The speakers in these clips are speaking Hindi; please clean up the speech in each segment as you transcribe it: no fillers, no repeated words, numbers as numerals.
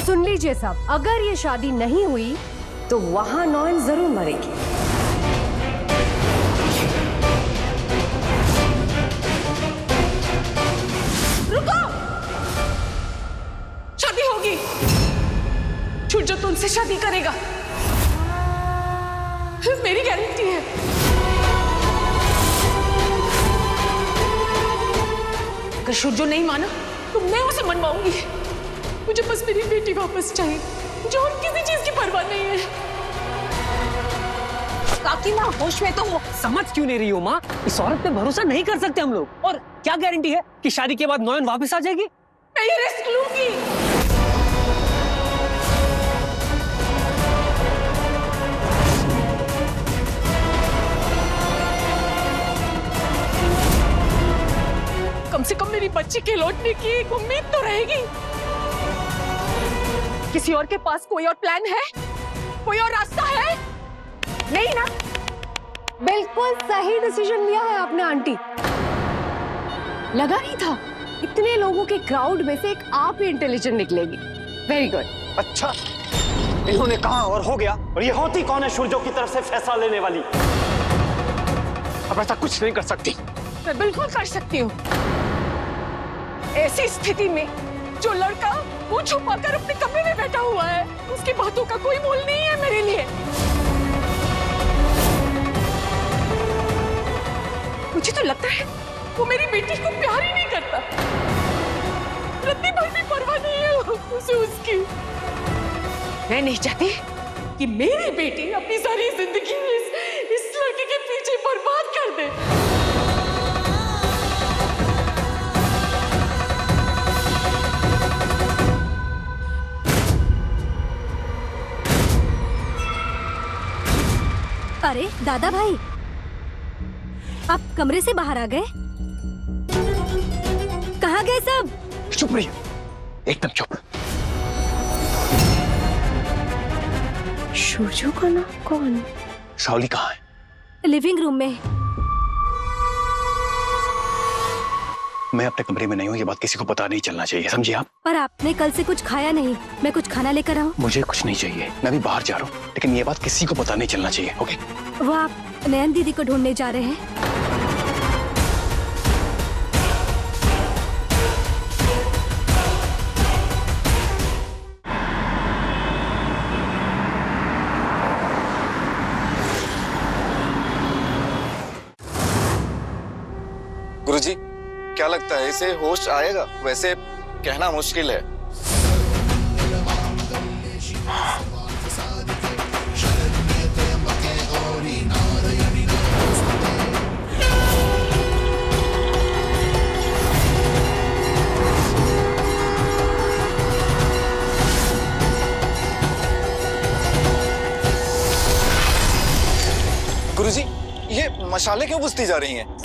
सुन लीजिए सब, अगर ये शादी नहीं हुई तो वहां नॉयन जरूर मरेगी। रुको, शादी होगी। जो तुमसे शादी करेगा, मेरी गारंटी है। अगर सूर्य नहीं माना तो मैं उसे मनवाऊंगी। मुझे बस मेरी बेटी वापस चाहिए, मुझे और किसी चीज की परवाह नहीं है। काकी माँ होश में तो हो। समझ क्यों नहीं रही हो माँ? इस औरत पे भरोसा नहीं कर सकते हम लोग। और क्या गारंटी है कि शादी के बाद नॉयन वापस आ जाएगी? मैं ये रिस्क लूंगी। कम से कम मेरी बच्ची के लौटने की एक उम्मीद तो रहेगी। किसी और के पास कोई और प्लान है, कोई और रास्ता है? नहीं ना? बिल्कुल सही डिसीजन लिया है आपने आंटी। लगा नहीं था इतने लोगों के क्राउड में से एक आप ही इंटेलिजेंट निकलेगी। Very good. अच्छा, इन्होंने कहा और हो गया। और ये होती कौन है सूर्यों की तरफ से फैसला लेने वाली? अब ऐसा कुछ नहीं कर सकती। मैं बिल्कुल कर सकती हूँ। ऐसी स्थिति में जो लड़का वो छुपाकर अपने कमरे में बैठा हुआ है, उसकी बातों का कोई मोल नहीं है मेरे लिए। मुझे तो लगता है वो मेरी बेटी को प्यार ही नहीं करता। रत्ती भर भी परवाह नहीं है उसे उसकी। मैं नहीं चाहती कि मेरी बेटी अपनी सारी जिंदगी इस लड़के के पीछे बर्बाद कर दे। अरे दादा भाई, आप कमरे से बाहर आ गए? कहाँ गए सब? चुप रहिए, एकदम चुप। शूजू का नाम कौन? शाओली कहाँ है? लिविंग रूम में। मैं अपने कमरे में नहीं हूँ, ये बात किसी को पता नहीं चलना चाहिए, समझिए आप? पर आपने कल से कुछ खाया नहीं। मैं कुछ खाना लेकर आऊं? मुझे कुछ नहीं चाहिए, मैं भी बाहर जा रहा हूँ, लेकिन ये बात किसी को पता नहीं चलना चाहिए, ओके? वो आप नयन दीदी को ढूंढने जा रहे हैं? गुरुजी, क्या लगता है इसे होश आएगा? वैसे कहना मुश्किल है। गुरुजी, ये मशालें क्यों बुझती जा रही हैं?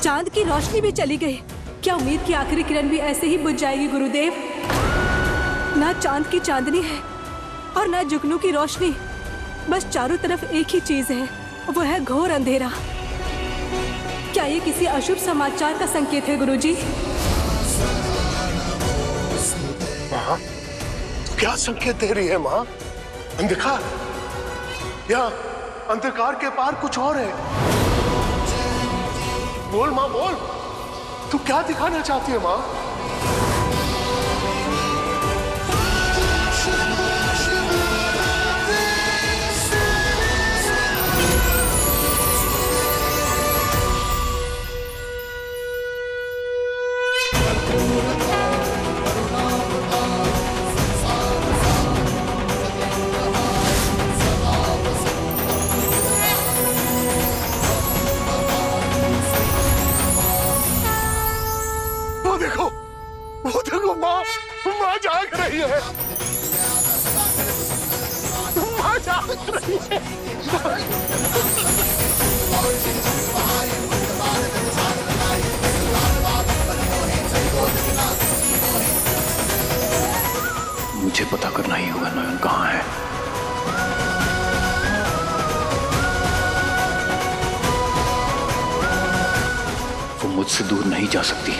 चांद की रोशनी भी चली गई। क्या उम्मीद की आखिरी किरण भी ऐसे ही बुझ जाएगी गुरुदेव? ना चांद की चांदनी है और ना जुगनू की रोशनी। बस चारों तरफ एक ही चीज है, वो है घोर अंधेरा। क्या ये किसी अशुभ समाचार का संकेत है गुरुजी? माँ, क्या संकेत दे रही है माँ? अंधकार या अंधकार के पार कुछ और है? बोल माँ बोल, तू क्या दिखाना चाहती है माँ? वो देखो माँ, माँ जाग रही है। माँ जाग रही है। मुझे पता करना ही होगा नयन कहाँ है। मुझसे दूर नहीं जा सकती।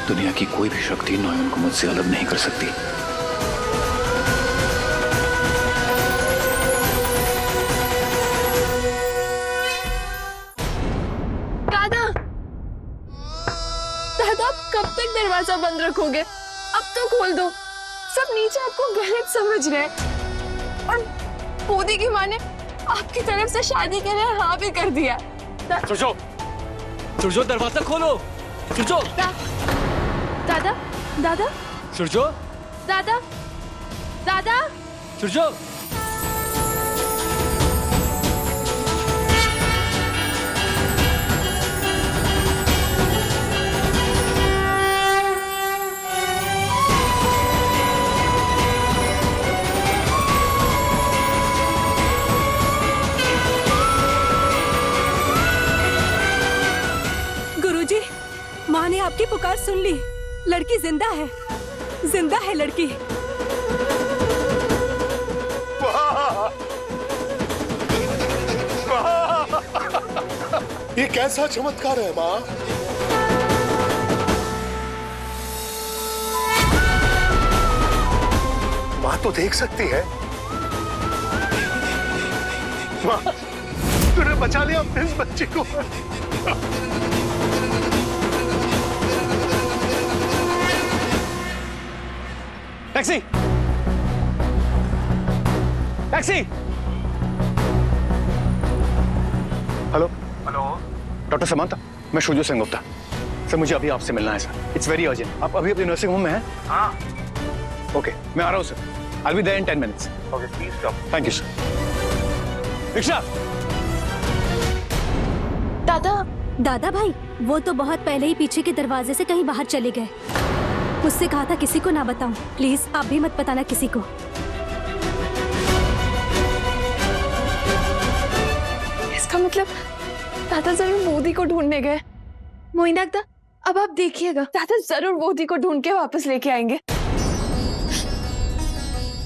दुनिया की कोई भी शक्ति नयन को मुझसे अलग नहीं कर सकती। दादा, दादा आप कब तक दरवाजा बंद रखोगे? अब तो खोल दो। सब नीचे आपको गलत समझ रहे हैं और मोदी की माँ ने आपकी तरफ से शादी के लिए हाँ भी कर दिया। सुरजो, सुरजो दरवाजा खोलो। सुरजो, दादा, दादा, सुरजो, दादा, दादा, सुरजो। गुरुजी, माँ ने आपकी पुकार सुन ली। लड़की जिंदा है, जिंदा है लड़की। ये कैसा चमत्कार है माँ? माँ तो देख सकती है। माँ, तूने बचा लिया अपने इस बच्चे को। Taxi, taxi. Hello hello, doctor समांता, मैं शुरजो सिंह गुप्ता। सर मुझे अभी आपसे मिलना है सर। It's very urgent. आप अभी अपनी नर्सिंग होम में हैं? हाँ। ओके, मैं आ रहा हूँ sir. I will be there in 10 minutes. Okay, please come. Thank you sir. Rickshaw. दादा, दादा भाई, वो तो बहुत पहले ही पीछे के दरवाजे से कहीं बाहर चले गए। मुझसे कहा था किसी को ना बताऊं। प्लीज आप भी मत बताना किसी को। इसका मतलब दादा जरूर मोदी को ढूंढने गए। मोइनाकदा, अब आप देखिएगा, दादा जरूर मोदी को ढूंढ के वापस लेके आएंगे।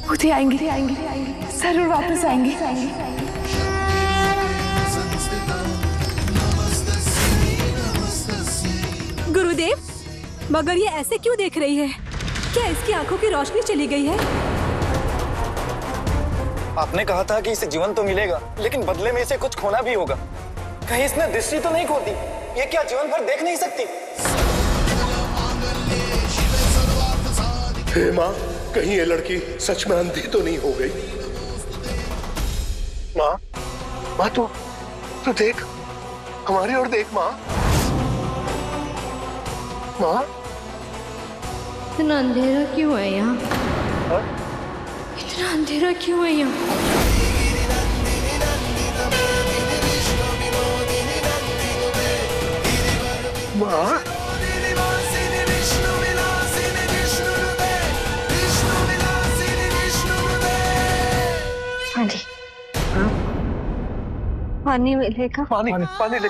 मोदी आएंगे, आएंगे, जरूर वापस आएंगे। गुरुदेव, मगर ये ऐसे क्यों देख रही है? क्या इसकी आंखों की रोशनी चली गई है? आपने कहा था कि इसे जीवन तो मिलेगा, लेकिन बदले में इसे कुछ खोना भी होगा। कहीं इसने दृष्टि तो नहीं खो दी? ये क्या जीवन भर देख नहीं सकती? हे माँ, कहीं ये लड़की सच में अंधी तो नहीं हो गई? माँ, माँ तू देख, हमारी ओर देख माँ। माँ, इतना अंधेरा क्यों है यहाँ? इतना अंधेरा क्यों है यहाँ? माँ, पानी, पानी मिलेगा? पानी ले।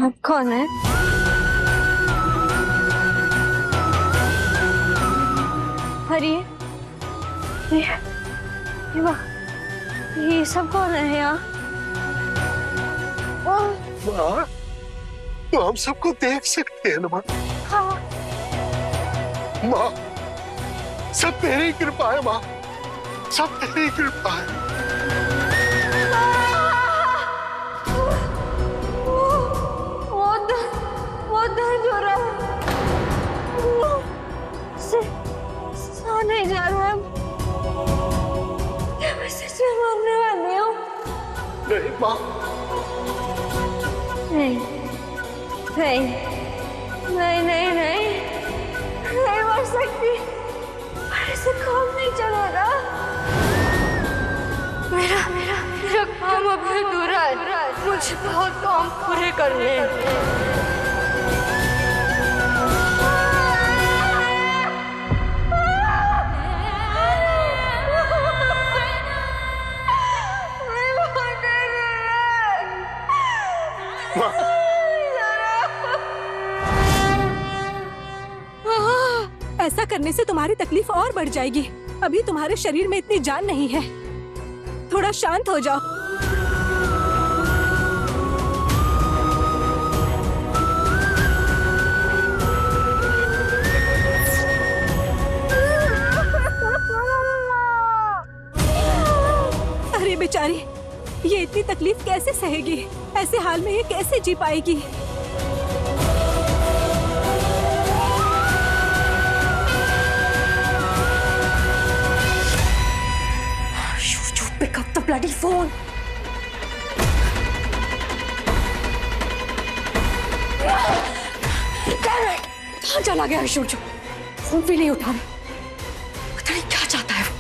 आप कौन है? अरे ये सब कौन है यहाँ? माँ, तो हम सबको देख सकते हैं ना माँ? हाँ। माँ, सब तेरी कृपा है माँ, सब तेरी कृपा है। वो दर्द हो रहा है। सो नहीं जा रहा है। मैं सच में मरने वाली हूँ। नहीं माँ, नहीं नहीं नहीं नहीं नहीं नहीं मर सकती। ऐसे काम नहीं चलेगा। मेरा काम अब अधूरा है। मुझे बहुत काम पूरे करने हैं। ऐसा करने से तुम्हारी तकलीफ और बढ़ जाएगी। अभी तुम्हारे शरीर में इतनी जान नहीं है। थोड़ा शांत हो जाओ। अरे बेचारी, ये इतनी तकलीफ कैसे सहेगी? ऐसे हाल में ये कैसे जी पाएगी? Pick up the bloody phone. Damn it! कहाँ चला गया सूरज? फोन भी नहीं उठा रहा। पता नहीं क्या चाहता है वो।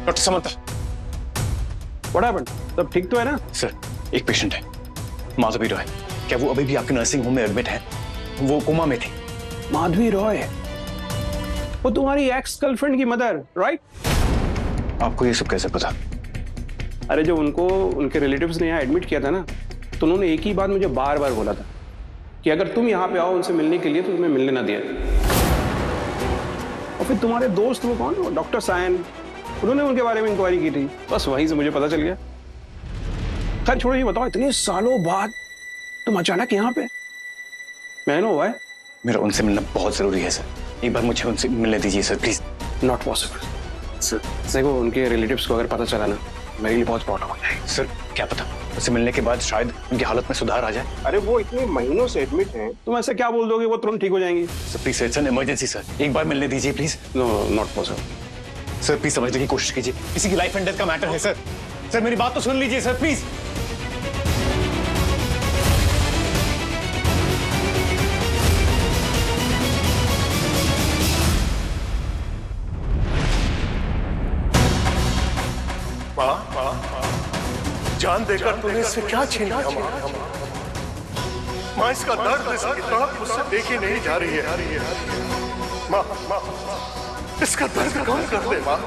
Doctor Samantha, What happened? सब ठीक तो है ना? सर एक पेशेंट है, माधवी रॉय। क्या वो अभी भी आपके नर्सिंग होम में एडमिट है? वो कोमा में थी। माधवी रॉय, वो तुम्हारी एक्स गर्लफ्रेंड की मदर, राइट? आपको ये सब कैसे पता? अरे जब उनको उनके रिलेटिव्स ने यहाँ एडमिट किया था ना, तो उन्होंने एक ही बात मुझे बार बार बोला था कि अगर तुम यहाँ पे आओ उनसे मिलने के लिए तो तुम्हें मिलने ना दिया। और फिर तुम्हारे दोस्त वो कौन, वो डॉक्टर सायन, उन्होंने उनके बारे में इंक्वायरी की थी। बस वहीं से मुझे पता चल गया। खैर छोड़ो, ये बताओ इतने सालों बाद तुम अचानक यहाँ पे? मैं हुआ है, मेरा उनसे मिलना बहुत जरूरी है सर। एक बार मुझे उनसे मिलने दीजिए sir, please. Not possible sir. देखो उनके रिलेटिव्स को अगर पता चला ना, मेरे लिए बहुत प्रॉब्लम हो जाएगी। सर क्या पता, उनसे मिलने के बाद शायद उनकी हालत में सुधार आ जाए। अरे वो इतने महीनों से एडमिट हैं, तुम ऐसे क्या बोल दोगे वो तुरंत ठीक हो जाएंगी? Sir please, it's an emergency sir, एक बार मिलने दीजिए please. No, not possible sir, please समझने की कोशिश कीजिए, किसी की लाइफ एंड डेथ का मैटर है सर। सर मेरी बात तो सुन लीजिए सर, प्लीज। जान देकर तूने इससे क्या छीन लिया माँ? माँ इसका दर्द, इसकी तड़प मुझसे देखी नहीं जा रही है। माँ, इसका दर्द कम कर दे माँ।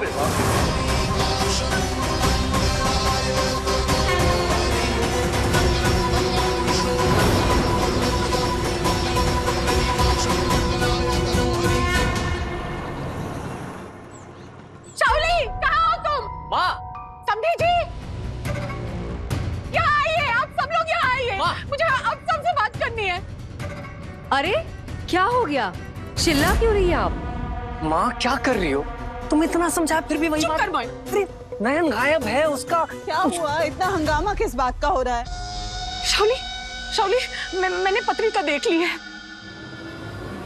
शावली, कहाँ हो तुम? माँ, समझी जी, यहाँ आइए, आप सब लोग यहाँ आइए। मुझे अब सबसे बात करनी है। अरे क्या हो गया? चिल्ला क्यों रही है आप? माँ क्या कर रही हो? तुम इतना समझाया फिर भी वही चुप कर बात। मैं। अरे नयन गायब है, उसका क्या हुआ? इतना हंगामा किस बात का हो रहा है? शावली, शावली, मैंने पत्रिका देख ली है।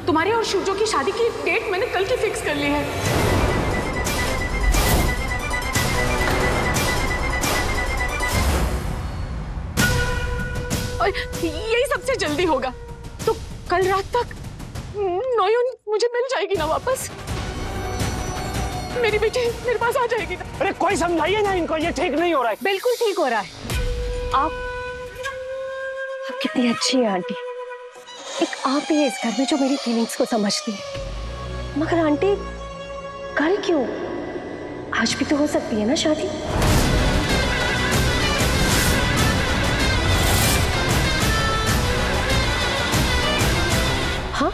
तुम्हारे और शिवजो की शादी की डेट मैंने कल की फिक्स कर ली है। और यही सबसे जल्दी होगा, तो कल रात तक नोयोन मुझे मिल जाएगी ना वापस? मेरी बेटी मेरे पास आ जाएगी ना? अरे कोई समझाइए ना इनको, ये ठीक नहीं हो रहा है। बिल्कुल ठीक हो रहा है। आप कितनी अच्छी है आंटी। एक आप ही है इस घर में जो मेरी फीलिंग्स को समझती है। मगर आंटी कल क्यों? आज भी तो हो सकती है ना शादी। हाँ,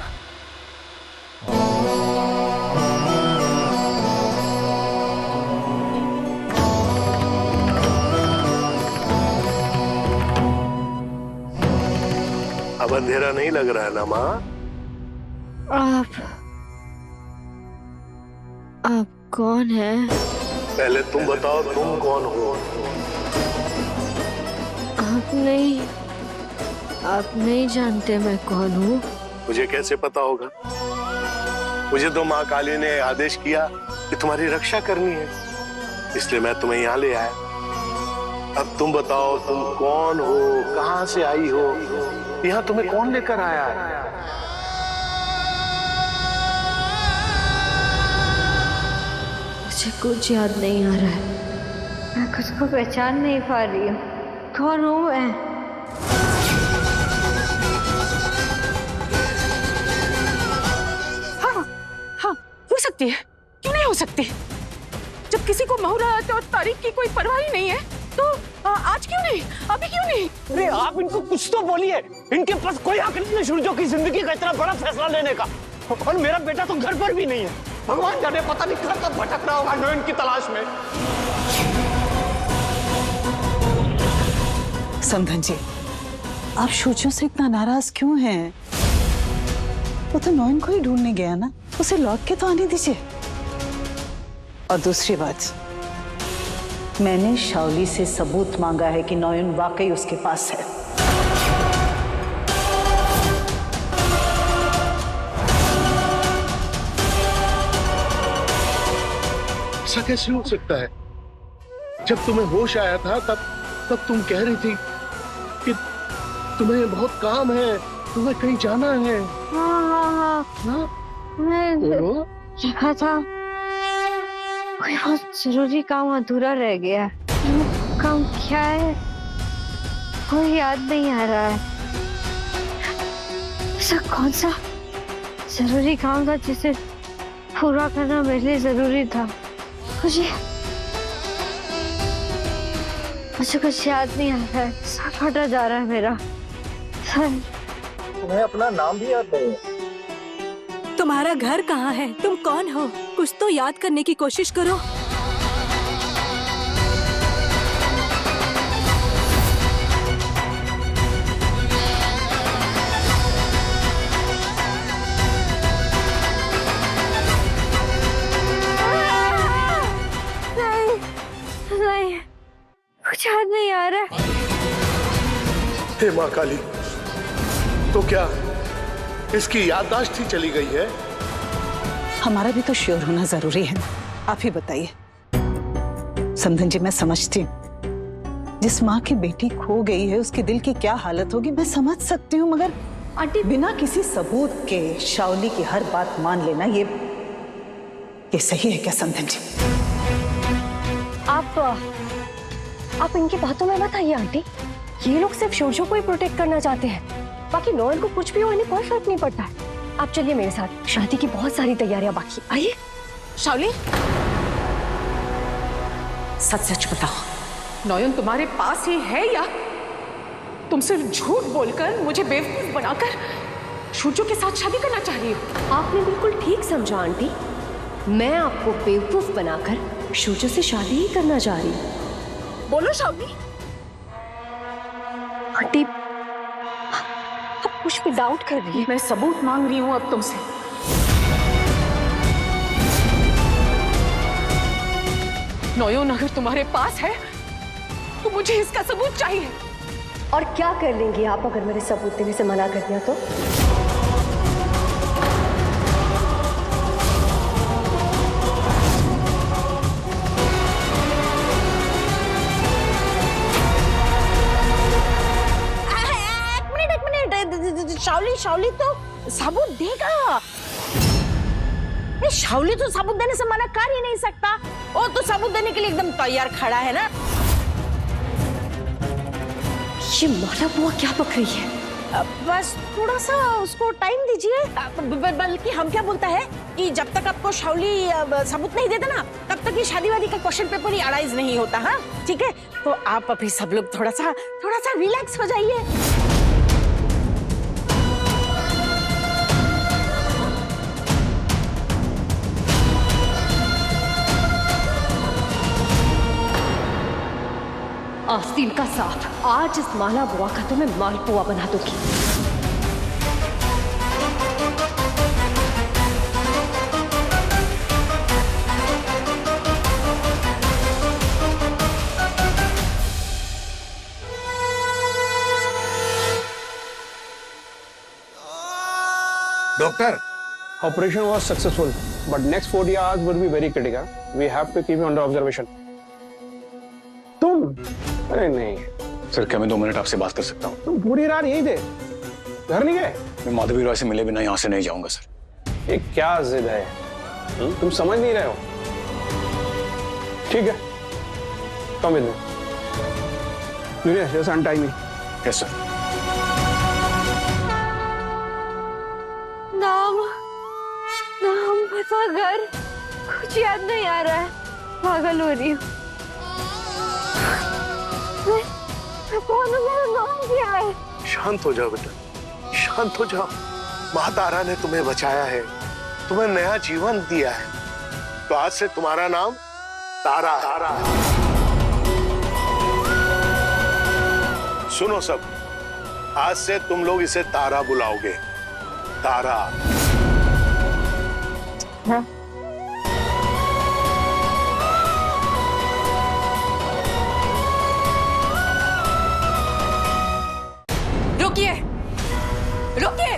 अब अंधेरा नहीं लग रहा है ना माँ? आप कौन है? पहले तुम बताओ, तुम कौन हो? आप नहीं जानते मैं कौन हूँ? मुझे कैसे पता होगा? मुझे तो माँ काली ने आदेश किया कि तुम्हारी रक्षा करनी है, इसलिए मैं तुम्हें यहाँ ले आया। अब तुम बताओ, तुम कौन हो, कहाँ से आई हो, यहाँ तुम्हें कौन लेकर आया है? मुझे कुछ याद नहीं आ रहा है। मैं खुद को पहचान नहीं पा रही हूँ। कौन हूँ मैं? हाँ, हो सकती है, क्यों नहीं हो सकती? जब किसी को मुहूर्त और तारीख की कोई परवाह ही नहीं है, तो आज क्यों नहीं, अभी क्यों नहीं? अरे आप इनको कुछ तो बोलिए, इनके पास कोई हक नहीं है सूरजो की जिंदगी का इतना बड़ा फैसला लेने का। और मेरा बेटा तो घर पर भी नहीं है। भगवान जाने पता नहीं कहाँ कब भटक रहा होगा नोएन की तलाश में। समधन जी, आप सूरजो से इतना नाराज क्यों हैं? वो तो नोएन को ही ढूंढने गया ना, उसे लौट के तो आने दीजिए। और दूसरी बात, मैंने शाओली से सबूत मांगा है कि नोएन वाकई उसके पास है। ऐसा कैसे हो सकता है? जब तुम्हें होश आया था तब तुम कह रही थी कि तुम्हें बहुत काम है, तुम्हें कहीं जाना है। हाँ। मैं लिखा था कोई बहुत जरूरी काम अधूरा रह गया। काम क्या है कोई याद नहीं आ रहा है। ऐसा कौन सा जरूरी काम था जिसे पूरा करना मेरे लिए जरूरी था? मुझे कुछ याद नहीं आ रहा है। सर फटा जा रहा है मेरा। सर, तुम्हें अपना नाम भी याद नहीं है? तुम्हारा घर कहाँ है? तुम कौन हो? कुछ तो याद करने की कोशिश करो। नहीं, कुछ याद नहीं आ रहा। हे माँ काली, तो क्या इसकी याददाश्त ही चली गई है? हमारा भी तो श्योर होना जरूरी है। आप ही बताइए। समधन जी, मैं समझती हूँ जिस माँ की बेटी खो गई है उसके दिल की क्या हालत होगी, मैं समझ सकती हूँ, मगर आंटी बिना किसी सबूत के शाओली की हर बात मान लेना ये सही है क्या समधन जी? आप इनकी बातों में मत आइए आंटी। ये लोग सिर्फ सूरजो को ही प्रोटेक्ट करना चाहते हैं, बाकी नोएन को कुछ भी हो इन्हें कोई फर्क नहीं पड़ता है। आप चलिए मेरे साथ, शादी की बहुत सारी तैयारियां बाकी। आइए। शाओली, सच सच बताओ, नोएन तुम्हारे पास ही है या तुम सिर्फ झूठ बोलकर मुझे बेवकूफ बनाकर सूरजो के साथ शादी करना चाह रही हो? आपने बिल्कुल ठीक समझा आंटी। मैं आपको बेवकूफ बनाकर सूरजो से शादी ही करना चाह रही हूँ। बोलो शाओली। आंटी, आप कुछ भी डाउट कर रही है? मैं सबूत मांग रही हूँ अब तुमसे। नोएन अगर तुम्हारे पास है तो मुझे इसका सबूत चाहिए। और क्या कर लेंगी आप अगर मेरे सबूत देने से मना कर दिया तो? शाओली तो सबूत देगा। शाओली तो सबूत देने से मना कर ही नहीं सकता। वो तो सबूत देने के लिए एकदम तैयार खड़ा है ना। ये माला बुआ क्या पक रही है? बस थोड़ा सा उसको टाइम दीजिए। बल्कि हम क्या बोलता है कि जब तक आपको शाओली सबूत नहीं देता ना, तब तक ये शादी वादी का क्वेश्चन पेपर ही अराइज नहीं होता। हाँ ठीक है, तो आप अभी सब लोग थोड़ा सा रिलैक्स हो जाइए। आस्तीन का साथ, आज इस माला बुआ का तो मैं मालपुआ बना दूंगी। Doctor, Operation was successful, but next 40 hours will be very critical. We have to keep you under observation. तुम? अरे नहीं। सर, क्या मैं 2 मिनट आपसे बात कर सकता हूँ? तुम पूरी रात यहीं थे, घर नहीं गए? मैं माधवी रॉय से मिले बिना यहाँ से नहीं जाऊंगा सर। ये क्या जिद है? तुम समझ नहीं रहे हो? ठीक है, come in. Junior, just untie me. Yes sir. नाम नाम पता घर कुछ याद नहीं आ रहा है, पागल हो रही हूँ। मैं कौन हूँ, मेरा नाम क्या है? शांत हो जाओ बेटा, शांत हो जाओ। माँ तारा ने तुम्हें बचाया है, तुम्हें नया जीवन दिया है, तो आज से तुम्हारा नाम तारा। सुनो सब, आज से तुम लोग इसे तारा बुलाओगे, तारा। हाँ? रुकिए, रुकिए।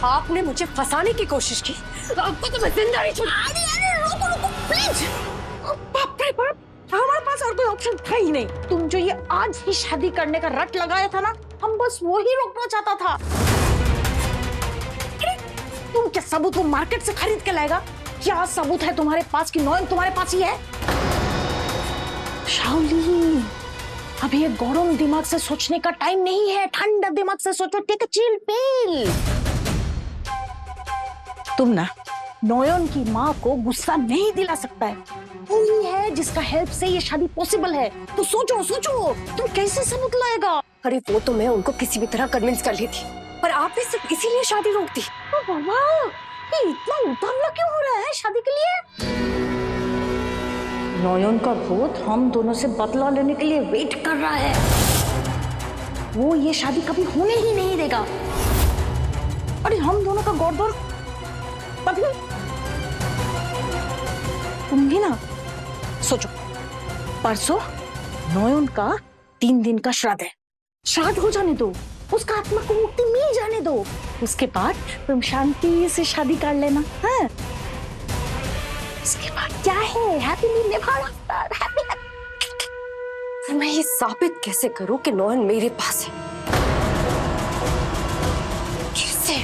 आपने मुझे फंसाने की कोशिश की, आपको तो मैं जिंदा नहीं छोड़। अरे रुको रुको प्लीज। बाप रे बाप, हमारे पास और कोई ऑप्शन था ही नहीं। तुम जो ये आज ही शादी करने का रट लगाया था ना, हम बस वो ही रोकना चाहता था। अरे तुम क्या सबूत वो मार्केट से खरीद के लाएगा? क्या सबूत है तुम्हारे पास कि नॉयन तुम्हारे पास ही है? शाओली, अभी ये गरम दिमाग से सोचने का टाइम नहीं है, ठंडा दिमाग से सोचो। Take a chill pill. तुम ना नॉयन की माँ को गुस्सा नहीं दिला सकता है, वही है जिसका हेल्प से ये शादी पॉसिबल है। तो सोचो सोचो, तुम कैसे सबूत लाएगा? अरे वो तो मैं उनको किसी भी तरह कन्विंस कर ली थी, पर आप भी सिर्फ इसीलिए शादी रोक दी। बाबा, ये इतना उतावला क्यों हो रहा है शादी के लिए? नॉयन का भूत हम दोनों से बदला लेने के लिए वेट कर रहा है। वो ये शादी कभी होने ही नहीं देगा। अरे हम दोनों का गौर बदल। तुम भी ना सोचो, परसों नॉयन का 3 दिन का श्राद्ध है। श्राद्ध हो जाने दो, उसका आत्मा को मुक्ति मिल जाने दो, उसके बाद तुम शांति से शादी कर लेना। हाँ, उसके बाद क्या है, हैप्पीली लिव आफ्टर हैप्पी। मैं ये साबित कैसे करूं कि नॉयन मेरे पास है? कैसे?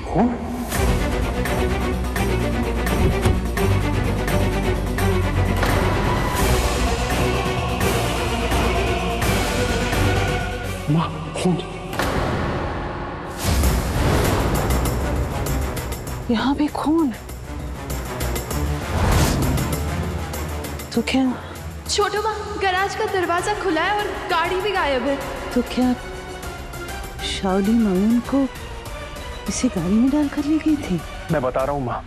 कौन? माँ, कौन? यहाँ भी खून? तो क्या? छोटू माँ, गैराज का दरवाजा खुला है और गाड़ी भी गायब है। तो क्या शाओली नॉयन को इसी गाड़ी में डालकर ले गई थी? मैं बता रहा हूँ माँ,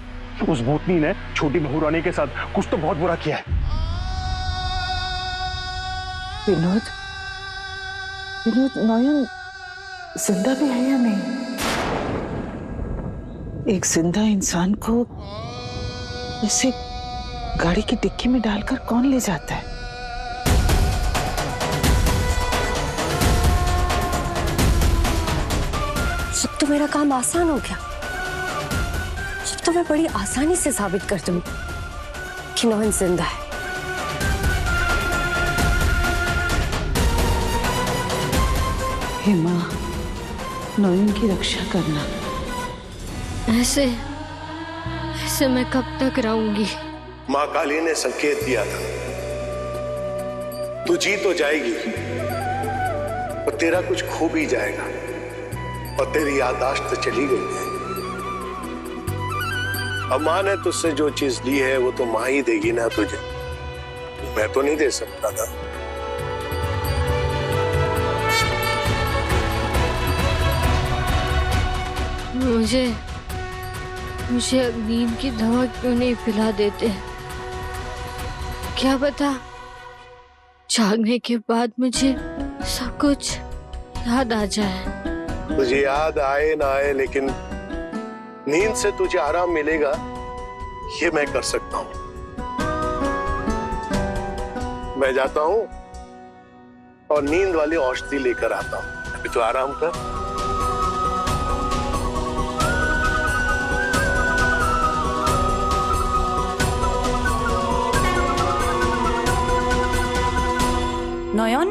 उस भूतनी ने छोटी बहू रानी के साथ कुछ तो बहुत बुरा किया है। विनोद, नॉयन जिंदा भी है या नहीं? एक जिंदा इंसान को ऐसे गाड़ी की डिक्की में डालकर कौन ले जाता है? अब तो मेरा काम आसान हो गया। अब तो मैं बड़ी आसानी से साबित कर दूं कि नॉयन जिंदा है। हे माँ, नॉयन की रक्षा करना। ऐसे मैं कब तक रहूंगी? माँ काली ने संकेत दिया था, तू जी तो जाएगी और तेरा कुछ खो भी जाएगा, और तेरी याददाश्त तो चली गई है। अब माँ ने तुझसे जो चीज ली है वो तो माँ ही देगी ना तुझे, मैं तो नहीं दे सकता था। मुझे अब नींद की दवा क्यों नहीं पिला देते? क्या पता जागने के बाद मुझे सब कुछ याद आ जाए। तुझे याद आए ना आए, लेकिन नींद से तुझे आराम मिलेगा, ये मैं कर सकता हूं। मैं जाता हूं और नींद वाली औषधि लेकर आता हूं। अभी तो आराम कर। नॉयन,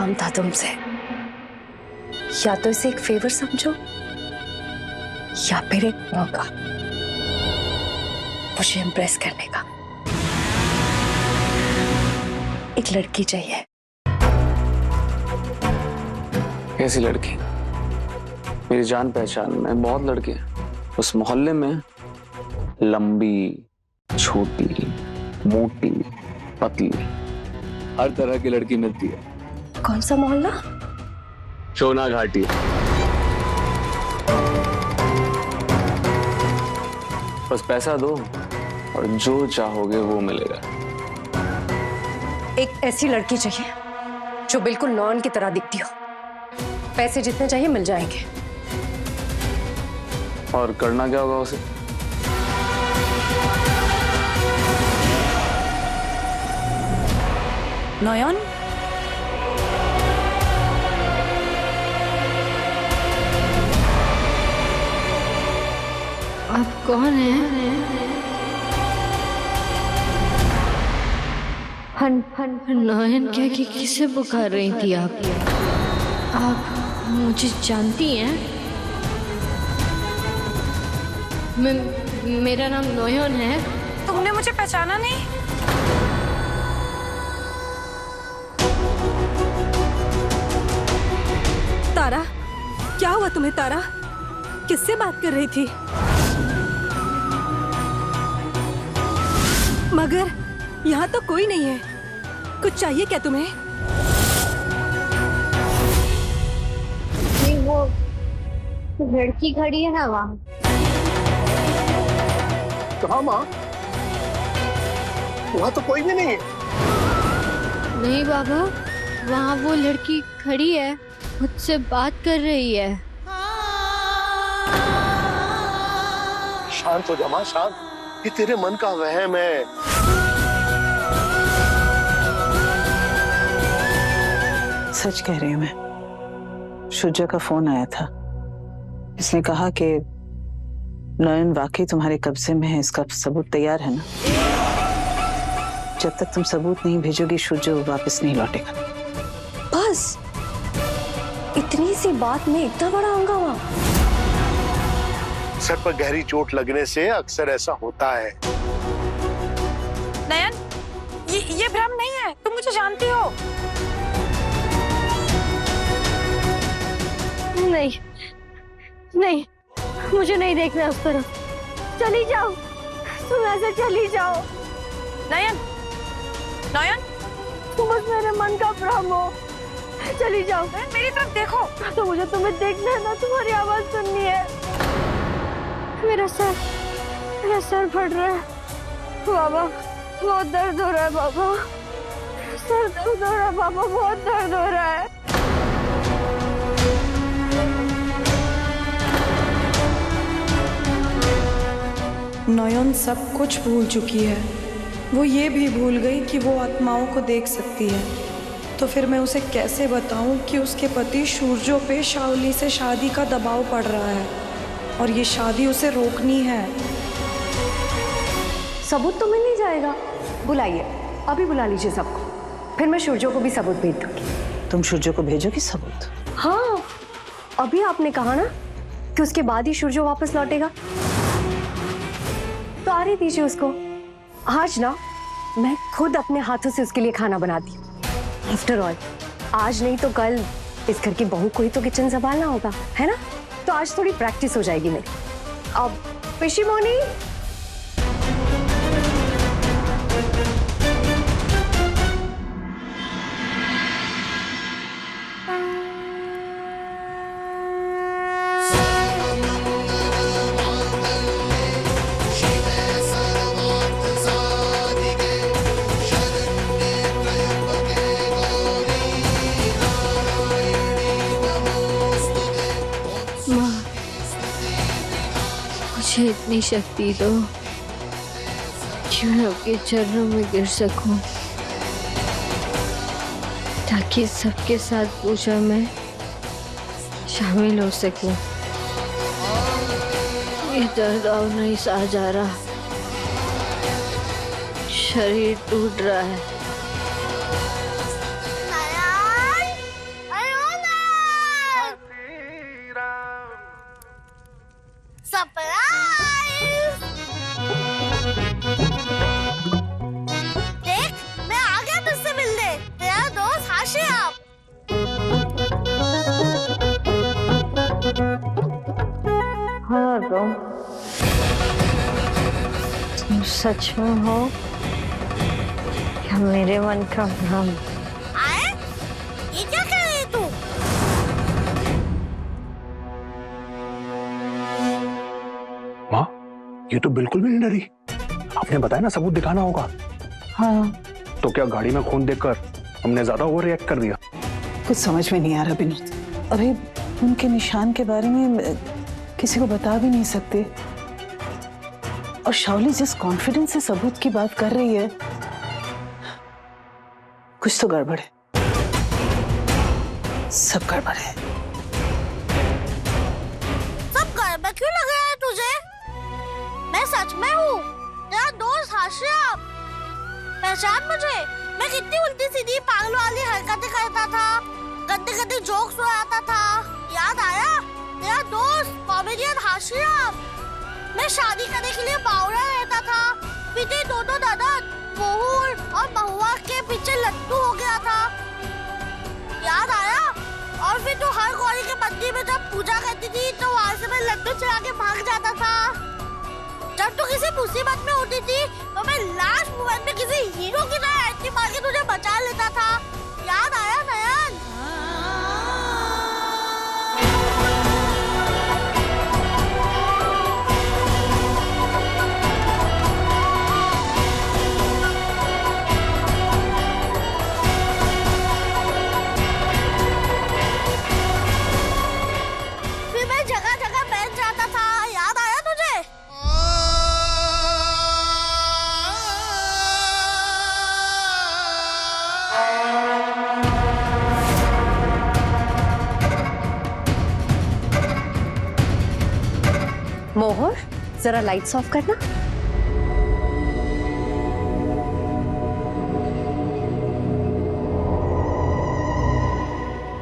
काम था तुमसे, या तो इसे एक फेवर समझो या फिर एक मौका मुझे इम्प्रेस करने का। एक लड़की चाहिए। कैसी लड़की? मेरी जान पहचान में बहुत लड़की है उस मोहल्ले में, लंबी, छोटी, मोटी, पतली, हर तरह की लड़की मिलती है। कौन सा मोहल्ला? शोना घाटी। बस पैसा दो और जो चाहोगे वो मिलेगा। एक ऐसी लड़की चाहिए जो बिल्कुल नॉन की तरह दिखती हो। पैसे जितने चाहिए मिल जाएंगे। और करना क्या होगा उसे? नयन, आप कौन है? नयन क्या कि किसे पुकार रही थी आप? आप मुझे जानती हैं? मेरा नाम नयन है। तुमने मुझे पहचाना नहीं? तारा, क्या हुआ तुम्हें तारा? किससे बात कर रही थी? मगर यहाँ तो कोई नहीं है। कुछ चाहिए क्या तुम्हें? नहीं, वो लड़की खड़ी है ना वहाँ। कहाँ माँ? वहाँ तो कोई भी नहीं है। नहीं बाबा, वहाँ वो लड़की खड़ी है, मुझसे बात कर रही है। शांत हो जा माँ, शांत। ये तेरे मन का वहम है। सच कह रही हूँ मैं। शुजा का फोन आया था। इसने कहा कि नयन वाकई तुम्हारे कब्जे में है, इसका सबूत तैयार है ना? जब तक तुम सबूत नहीं भेजोगी शुजा वापस नहीं लौटेगा। बस इतनी सी बात में इतना बड़ा हंगामा? सर पर गहरी चोट लगने से अक्सर ऐसा होता है। नयन, ये भ्रम नहीं है, तुम मुझे जानती हो। नहीं नहीं, मुझे नहीं देखना उस तरफ। चली जाओ, तुम ऐसे चली जाओ। नयन, नयन, तुम बस मेरे मन का भ्रम हो। चली जाओ। मेरी तरफ देखो। तो मुझे तुम्हें देखना है ना, तुम्हारी आवाज सुननी है। मेरा सर फट रहा है बाबा, बहुत दर्द हो रहा है बाबा। सर दर्द हो रहा है बाबा, बहुत दर्द हो रहा है। नयन सब कुछ भूल चुकी है। वो ये भी भूल गई कि वो आत्माओं को देख सकती है। तो फिर मैं उसे कैसे बताऊं कि उसके पति सूरजो पे शाओली से शादी का दबाव पड़ रहा है और ये शादी उसे रोकनी है। सबूत तो मिल नहीं जाएगा। बुलाइए, अभी बुला लीजिए सबको, फिर मैं सूरजो को भी सबूत भेज दूंगी। तुम सूरजो को भेजोगी सबूत? हाँ, अभी आपने कहा ना कि उसके बाद ही सूरजो वापस लौटेगा, तो आने दीजिए उसको। आज ना मैं खुद अपने हाथों से उसके लिए खाना बनाती हूँ। आफ्टर ऑल आज नहीं तो कल इस घर की बहू को ही तो किचन संभालना होगा, है ना? तो आज थोड़ी प्रैक्टिस हो जाएगी मेरी। अब पिशी मोनी, मुझे इतनी शक्ति दो कि मैं आपके चरणों में गिर सकूं, ताकि सबके साथ पूजा में शामिल हो सकूं। ये दर्द अब नहीं सहा जा रहा, शरीर टूट रहा है। तुम सच में हो क्या मेरे मन का भ्रम? ये क्या कर रही है तू? माँ, ये तो बिल्कुल भी नहीं डरी। आपने बताया ना सबूत दिखाना होगा। हाँ, तो क्या गाड़ी में खून देखकर हमने ज्यादा ओवर रिएक्ट कर दिया? कुछ समझ में नहीं आ रहा विनोद। अरे उनके निशान के बारे में किसी को बता भी नहीं सकते। और शाओली जिस कॉन्फिडेंस से सबूत की बात कर रही है, कुछ तो गड़बड़ है। सब गड़बड़ है। सब गड़बड़ क्यों लग रहा है तुझे? मैं सच में हूँ तेरा दोस्त हाशिम। पहचान मुझे? मैं कितनी उल्टी सीधी पागल वाली हरकतें करता था, गंदे गंदे जोक्स उड़ाता था। याद आया? तेरा दोस्त कॉमेडियन हाशिम। मैं शादी करने के लिए बावड़ा रहता था, पीछे दोनों ननद बहूर और महुआ के पीछे लट्टू हो गया था। याद आया? और फिर तो हर गौरी के मंदिर में जब पूजा करती थी तो वहाँ से मैं लड्डू चढ़ा के भाग जाता था। जब तू किसी मुसीबत में होती थी तो मैं लास्ट मोमेंट में किसी हीरो की तरह एंट्री मार के तुझे बचा लेता था। याद आया नयन? फिर मैं जगह जगह बैठ जाता था। याद आया तुझे? मोहर, जरा लाइट्स ऑफ करना।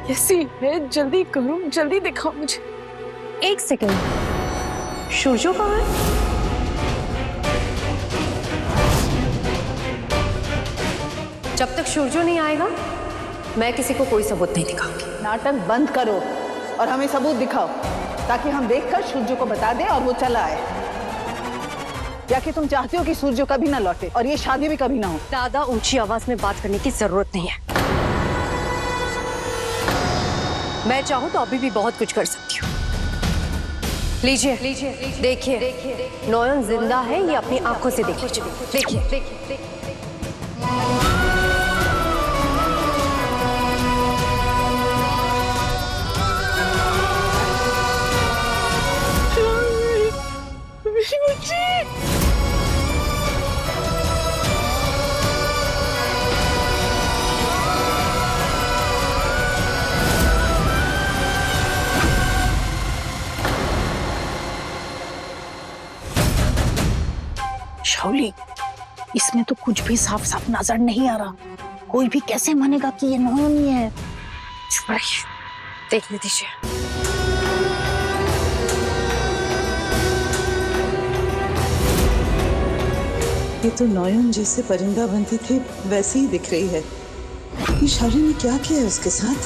कैसी है? जल्दी करो, जल्दी दिखाओ मुझे। एक सेकंड, सूरजो कहाँ है? जब तक सूरजो नहीं आएगा मैं किसी को कोई सबूत नहीं दिखाऊंगी। नाटक बंद करो और हमें सबूत दिखाओ ताकि हम देखकर सूरजो को बता दें और वो चला आए। या कि तुम चाहते हो कि सूरजो कभी ना लौटे और ये शादी भी कभी ना हो? ज्यादा ऊंची आवाज में बात करने की जरूरत नहीं है। मैं चाहूं तो अभी भी बहुत कुछ कर सकती हूँ। लीजिए, देखिए, नयन जिंदा है, ये अपनी आंखों से देख लीजिए। देखिए। शाओली, इसमें तो कुछ भी साफ साफ नजर नहीं आ रहा। कोई भी कैसे मानेगा कि ये नयन ही है? चुप रहिए, देखने दीजिए। ये तो नयन जैसे परिंदा बनती थी वैसे ही दिख रही है। ये शाओली ने क्या किया है उसके साथ?